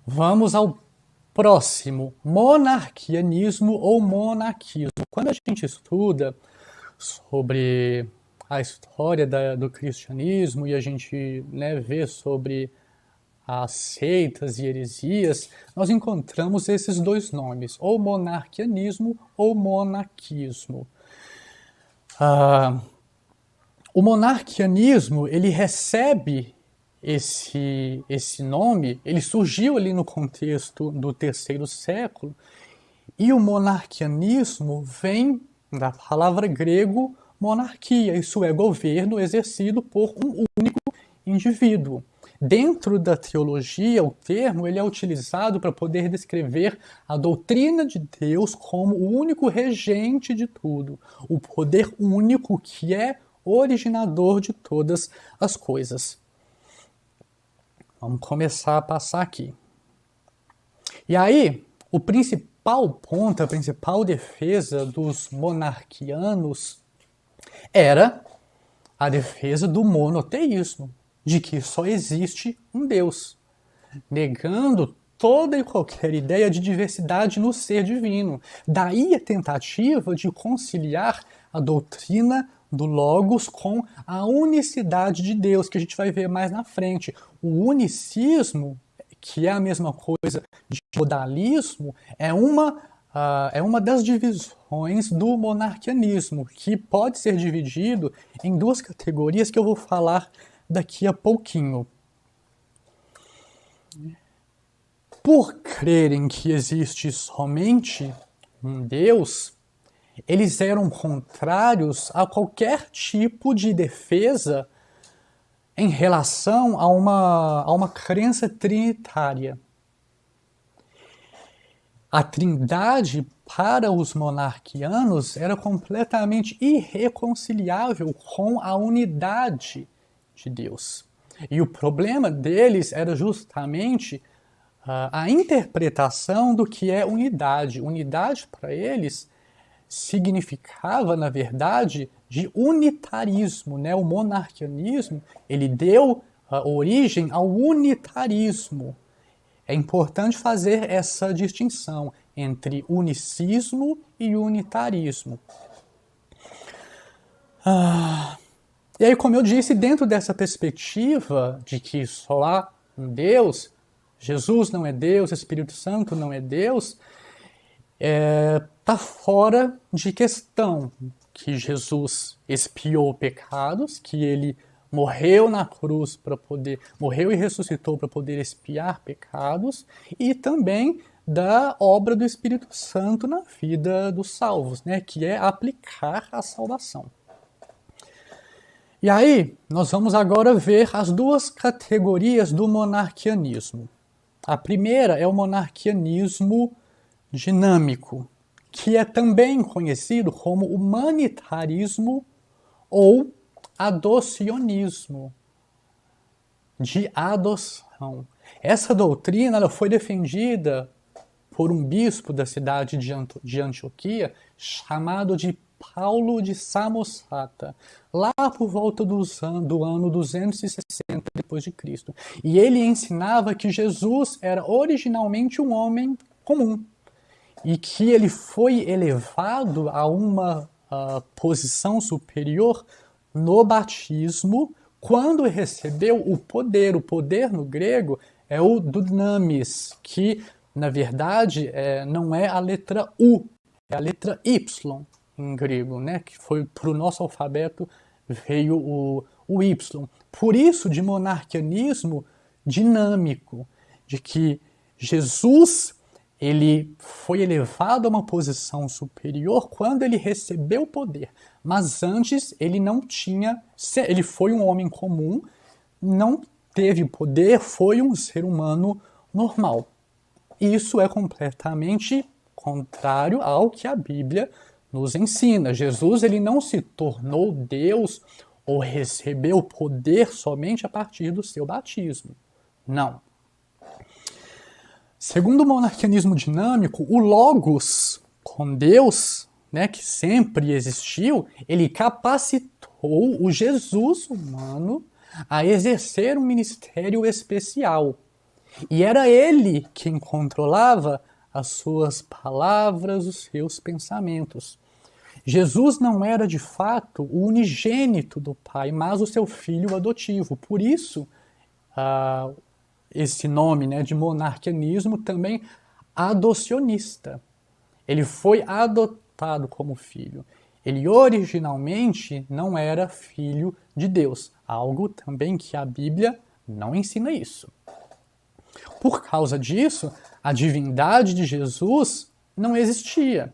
Vamos ao próximo, monarquianismo ou monarquismo. Quando a gente estuda sobre a história do cristianismo e a gente vê sobre as seitas e heresias, nós encontramos esses dois nomes, ou monarquianismo ou monarquismo. O monarquianismo, ele recebe esse nome, ele surgiu ali no contexto do terceiro século, e o monarquianismo vem da palavra grego monarquia, isso é governo exercido por um único indivíduo. Dentro da teologia, o termo ele é utilizado para poder descrever a doutrina de Deus como o único regente de tudo, o poder único que é originador de todas as coisas. Vamos começar a passar aqui. E aí, o principal ponto, a principal defesa dos monarquianos era a defesa do monoteísmo, de que só existe um Deus, negando toda e qualquer ideia de diversidade no ser divino. Daí a tentativa de conciliar a doutrina do Logos com a unicidade de Deus, que a gente vai ver mais na frente. O unicismo, que é a mesma coisa de modalismo, é uma das divisões do monarquianismo, que pode ser dividido em duas categorias que eu vou falar daqui a pouquinho. Por crerem que existe somente um Deus, eles eram contrários a qualquer tipo de defesa em relação a uma crença trinitária. A trindade, para os monarquianos, era completamente irreconciliável com a unidade de Deus. E o problema deles era justamente a interpretação do que é unidade. Unidade, para eles, significava, na verdade, de unitarismo, né? O monarquianismo, ele deu origem ao unitarismo. É importante fazer essa distinção entre unicismo e unitarismo. E aí, como eu disse, dentro dessa perspectiva de que só há um Deus, Jesus não é Deus, Espírito Santo não é Deus, está fora de questão que Jesus expiou pecados, que ele morreu na cruz morreu e ressuscitou para poder expiar pecados, e também da obra do Espírito Santo na vida dos salvos, né, que é aplicar a salvação. E aí, nós vamos agora ver as duas categorias do monarquianismo. A primeira é o monarquianismo dinâmico, que é também conhecido como humanitarismo ou adocionismo, de adoção. Essa doutrina ela foi defendida por um bispo da cidade de Antioquia, chamado de Paulo de Samosata, lá por volta do ano 260 depois de Cristo. E ele ensinava que Jesus era originalmente um homem comum, e que ele foi elevado a uma posição superior no batismo quando recebeu o poder. O poder no grego é o dunamis, que na verdade não é a letra U, é a letra Y em grego, né? Que foi para o nosso alfabeto veio o Y. Por isso, de monarquianismo dinâmico, de que Jesus ele foi elevado a uma posição superior quando ele recebeu o poder. Mas antes ele não tinha, ele foi um homem comum, não teve poder, foi um ser humano normal. Isso é completamente contrário ao que a Bíblia nos ensina. Jesus ele não se tornou Deus ou recebeu poder somente a partir do seu batismo. Não. Segundo o monarquianismo dinâmico, o Logos com Deus, né, que sempre existiu, ele capacitou o Jesus humano a exercer um ministério especial. E era ele quem controlava as suas palavras, os seus pensamentos. Jesus não era de fato o unigênito do Pai, mas o seu filho adotivo. Por isso, esse nome, né, de monarquianismo também adocionista. Ele foi adotado como filho. Ele originalmente não era filho de Deus, algo também que a Bíblia não ensina isso. Por causa disso, a divindade de Jesus não existia.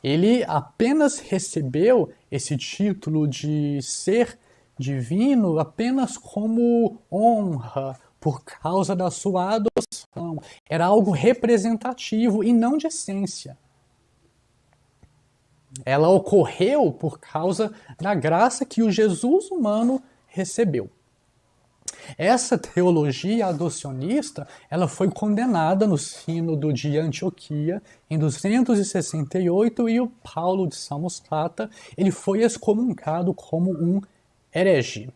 Ele apenas recebeu esse título de ser divino apenas como honra, por causa da sua adoção. Era algo representativo e não de essência. Ela ocorreu por causa da graça que o Jesus humano recebeu. Essa teologia adocionista, ela foi condenada no Sínodo de Antioquia em 268 e o Paulo de Samosata, ele foi excomungado como um herege.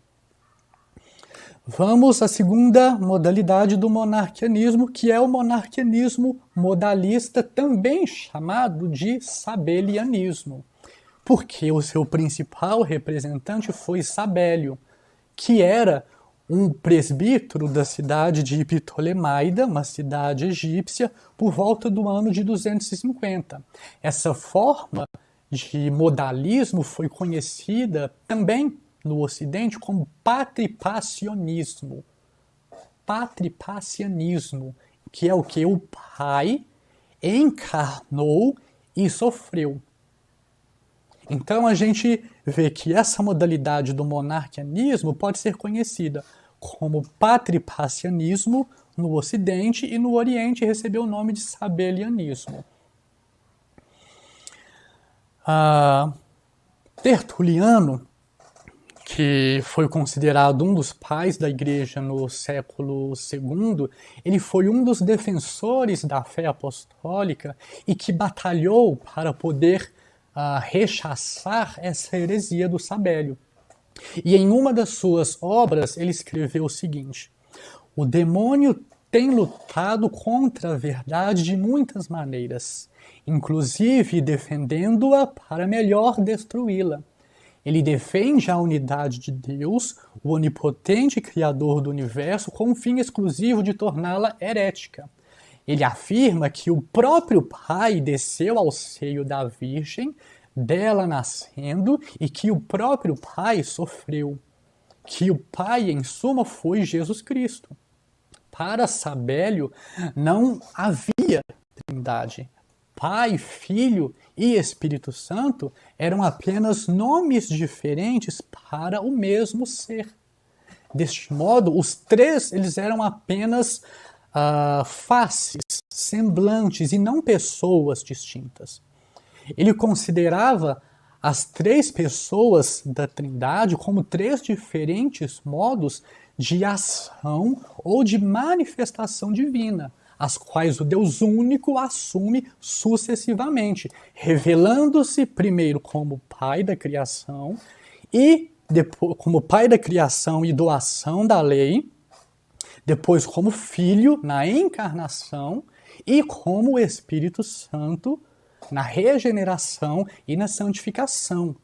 Vamos à segunda modalidade do monarquianismo, que é o monarquianismo modalista, também chamado de sabelianismo, porque o seu principal representante foi Sabélio, que era um presbítero da cidade de Ptolemaida, uma cidade egípcia, por volta do ano de 250. Essa forma de modalismo foi conhecida também no Ocidente como patripacionismo. Patripacianismo, que é o que? O Pai encarnou e sofreu. Então a gente vê que essa modalidade do monarquianismo pode ser conhecida como patripacianismo no Ocidente e no Oriente recebeu o nome de sabelianismo. Tertuliano, que foi considerado um dos pais da Igreja no século II, ele foi um dos defensores da fé apostólica e que batalhou para poder rechaçar essa heresia do Sabélio. E em uma das suas obras ele escreveu o seguinte: o demônio tem lutado contra a verdade de muitas maneiras, inclusive defendendo-a para melhor destruí-la. Ele defende a unidade de Deus, o onipotente Criador do universo, com o fim exclusivo de torná-la herética. Ele afirma que o próprio Pai desceu ao seio da Virgem, dela nascendo, e que o próprio Pai sofreu. Que o Pai, em suma, foi Jesus Cristo. Para Sabélio, não havia trindade. Pai, Filho e Espírito Santo eram apenas nomes diferentes para o mesmo ser. Deste modo, os três eles eram apenas faces, semblantes e não pessoas distintas. Ele considerava as três pessoas da Trindade como três diferentes modos de ação ou de manifestação divina, as quais o Deus único assume sucessivamente, revelando-se primeiro como Pai da criação e depois como Pai da criação e doação da lei, depois como Filho na encarnação e como Espírito Santo na regeneração e na santificação.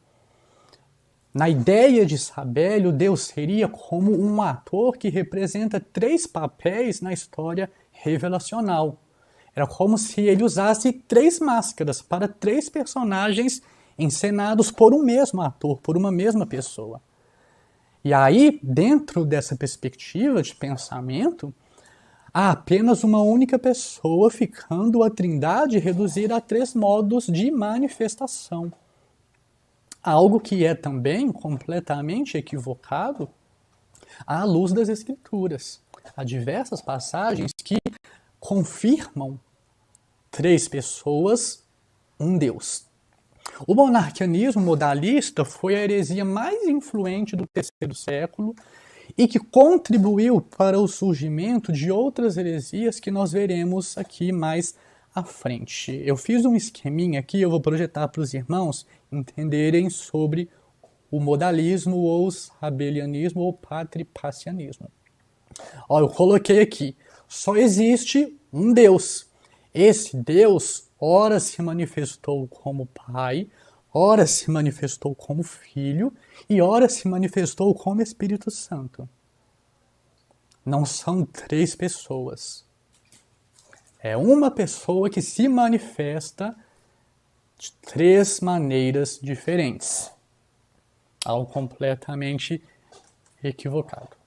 Na ideia de Sabélio, Deus seria como um ator que representa três papéis na história revelacional. Era como se ele usasse três máscaras para três personagens encenados por um mesmo ator, por uma mesma pessoa. E aí, dentro dessa perspectiva de pensamento, há apenas uma única pessoa, ficando a Trindade reduzida a três modos de manifestação. Algo que é também completamente equivocado à luz das Escrituras. Há diversas passagens que confirmam três pessoas, um Deus. O monarquianismo modalista foi a heresia mais influente do terceiro século e que contribuiu para o surgimento de outras heresias que nós veremos aqui mais à frente. Eu fiz um esqueminha aqui, eu vou projetar para os irmãos entenderem sobre o modalismo ou sabelianismo ou patripacianismo. Ó, eu coloquei aqui só existe um Deus. Esse Deus, ora se manifestou como Pai, ora se manifestou como Filho e ora se manifestou como Espírito Santo. Não são três pessoas. É uma pessoa que se manifesta de três maneiras diferentes. Algo completamente equivocado.